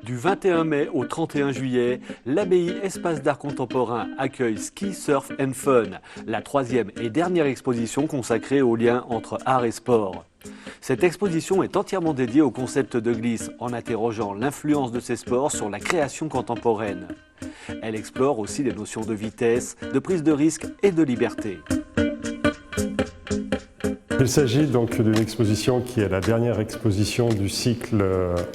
Du 21 mai au 31 juillet, l'abbaye Espace d'Art Contemporain accueille Ski, Surf and Fun, la troisième et dernière exposition consacrée au lien entre art et sport. Cette exposition est entièrement dédiée au concept de glisse, en interrogeant l'influence de ces sports sur la création contemporaine. Elle explore aussi les notions de vitesse, de prise de risque et de liberté. Il s'agit donc d'une exposition qui est la dernière exposition du cycle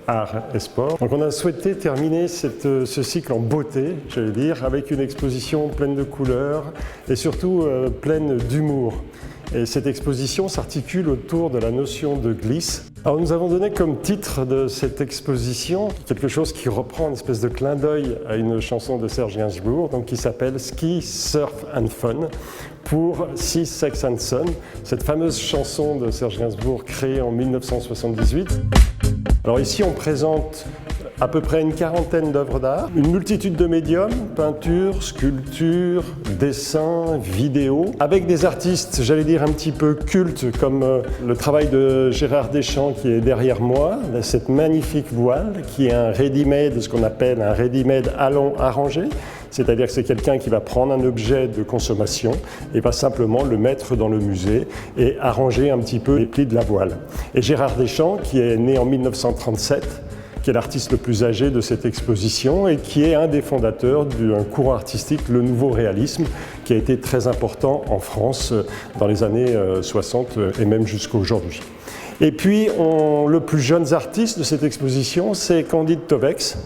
Art et Sport. Donc on a souhaité terminer ce cycle en beauté, j'allais dire, avec une exposition pleine de couleurs et surtout pleine d'humour. Et cette exposition s'articule autour de la notion de glisse. Alors nous avons donné comme titre de cette exposition quelque chose qui reprend une espèce de clin d'œil à une chanson de Serge Gainsbourg, donc qui s'appelle Ski, Surf and Fun, pour Sea, Sex and Son, cette fameuse chanson de Serge Gainsbourg créée en 1978. Alors ici on présente à peu près une quarantaine d'œuvres d'art, une multitude de médiums, peinture, sculpture, dessin, vidéo, avec des artistes, j'allais dire un petit peu cultes, comme le travail de Gérard Deschamps qui est derrière moi, cette magnifique voile qui est un ready-made, ce qu'on appelle un ready-made allons arrangé. C'est-à-dire que c'est quelqu'un qui va prendre un objet de consommation et va simplement le mettre dans le musée et arranger un petit peu les plis de la voile. Et Gérard Deschamps, qui est né en 1937, qui est l'artiste le plus âgé de cette exposition et qui est un des fondateurs d'un courant artistique, le nouveau réalisme, qui a été très important en France dans les années 60 et même jusqu'à aujourd'hui. Et puis, le plus jeune artiste de cette exposition, c'est Candide Tovex,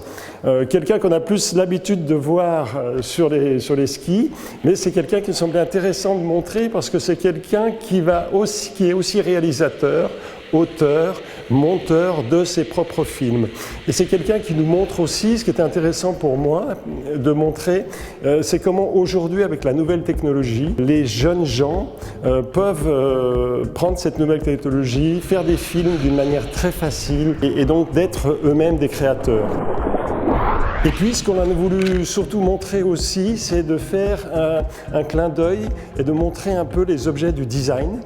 quelqu'un qu'on a plus l'habitude de voir sur les skis, mais c'est quelqu'un qui me semblait intéressant de montrer parce que c'est quelqu'un qui est aussi réalisateur, auteur, monteur de ses propres films. Et c'est quelqu'un qui nous montre aussi, ce qui était intéressant pour moi de montrer, c'est comment aujourd'hui, avec la nouvelle technologie, les jeunes gens peuvent prendre cette nouvelle technologie, faire des films d'une manière très facile et donc d'être eux-mêmes des créateurs. Et puis, ce qu'on a voulu surtout montrer aussi, c'est de faire un clin d'œil et de montrer un peu les objets du design.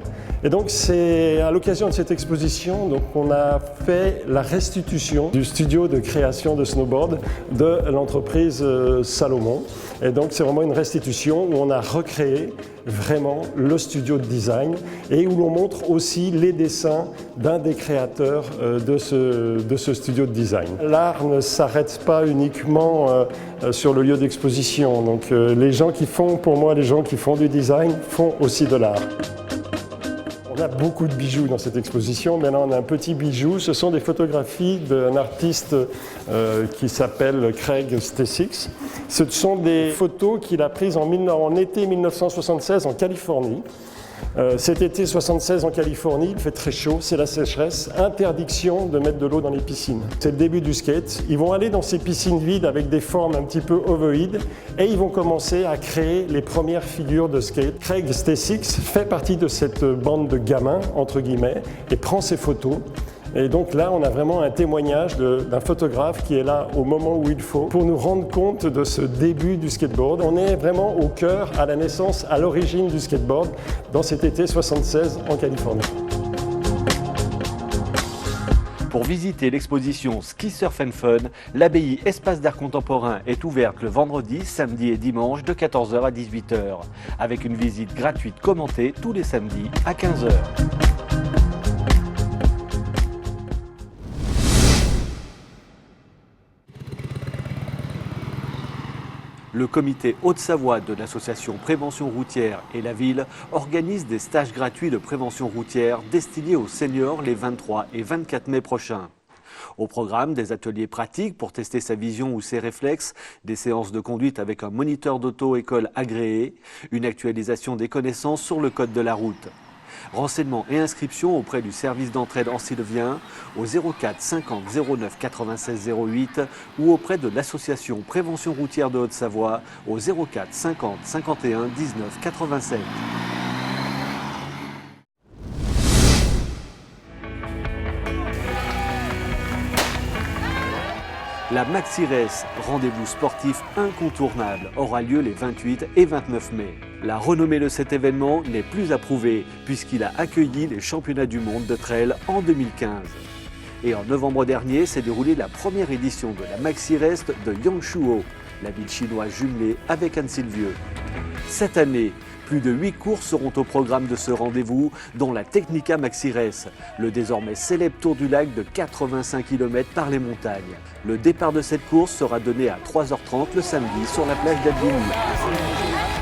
Et donc, c'est à l'occasion de cette exposition, donc, on a fait la restitution du studio de création de snowboard de l'entreprise Salomon. Et donc, c'est vraiment une restitution où on a recréé vraiment le studio de design et où l'on montre aussi les dessins d'un des créateurs de ce studio de design. L'art ne s'arrête pas uniquement sur le lieu d'exposition. Donc, les gens qui font, pour moi, les gens qui font du design font aussi de l'art. On a beaucoup de bijoux dans cette exposition. Maintenant, on a un petit bijou. Ce sont des photographies d'un artiste qui s'appelle Craig Stesix. Ce sont des photos qu'il a prises en été 1976 en Californie. Cet été 76 en Californie, il fait très chaud, c'est la sécheresse, interdiction de mettre de l'eau dans les piscines. C'est le début du skate. Ils vont aller dans ces piscines vides avec des formes un petit peu ovoïdes et ils vont commencer à créer les premières figures de skate. Craig Stesix fait partie de cette bande de gamins, entre guillemets, et prend ces photos. Et donc là, on a vraiment un témoignage d'un photographe qui est là au moment où il faut pour nous rendre compte de ce début du skateboard. On est vraiment au cœur, à la naissance, à l'origine du skateboard dans cet été 76 en Californie. Pour visiter l'exposition Ski, Surf and Fun, l'abbaye Espace d'Art Contemporain est ouverte le vendredi, samedi et dimanche de 14h à 18h, avec une visite gratuite commentée tous les samedis à 15h. Le comité Haute-Savoie de l'association Prévention routière et la ville organise des stages gratuits de prévention routière destinés aux seniors les 23 et 24 mai prochains. Au programme, des ateliers pratiques pour tester sa vision ou ses réflexes, des séances de conduite avec un moniteur d'auto-école agréé, une actualisation des connaissances sur le code de la route. Renseignements et inscriptions auprès du service d'entraide ancillevien au 04 50 09 96 08 ou auprès de l'association Prévention routière de Haute-Savoie au 04 50 51 19 87. La Maxi Race, rendez-vous sportif incontournable, aura lieu les 28 et 29 mai. La renommée de cet événement n'est plus à prouver puisqu'il a accueilli les championnats du monde de trail en 2015. Et en novembre dernier s'est déroulée la première édition de la Maxi Race de Yangshuo, la ville chinoise jumelée avec Anne-Sylvieux. Cette année, plus de 8 courses seront au programme de ce rendez-vous, dont la Technica Maxi Race, le désormais célèbre tour du lac de 85 km par les montagnes. Le départ de cette course sera donné à 3h30 le samedi sur la plage d'Albigny.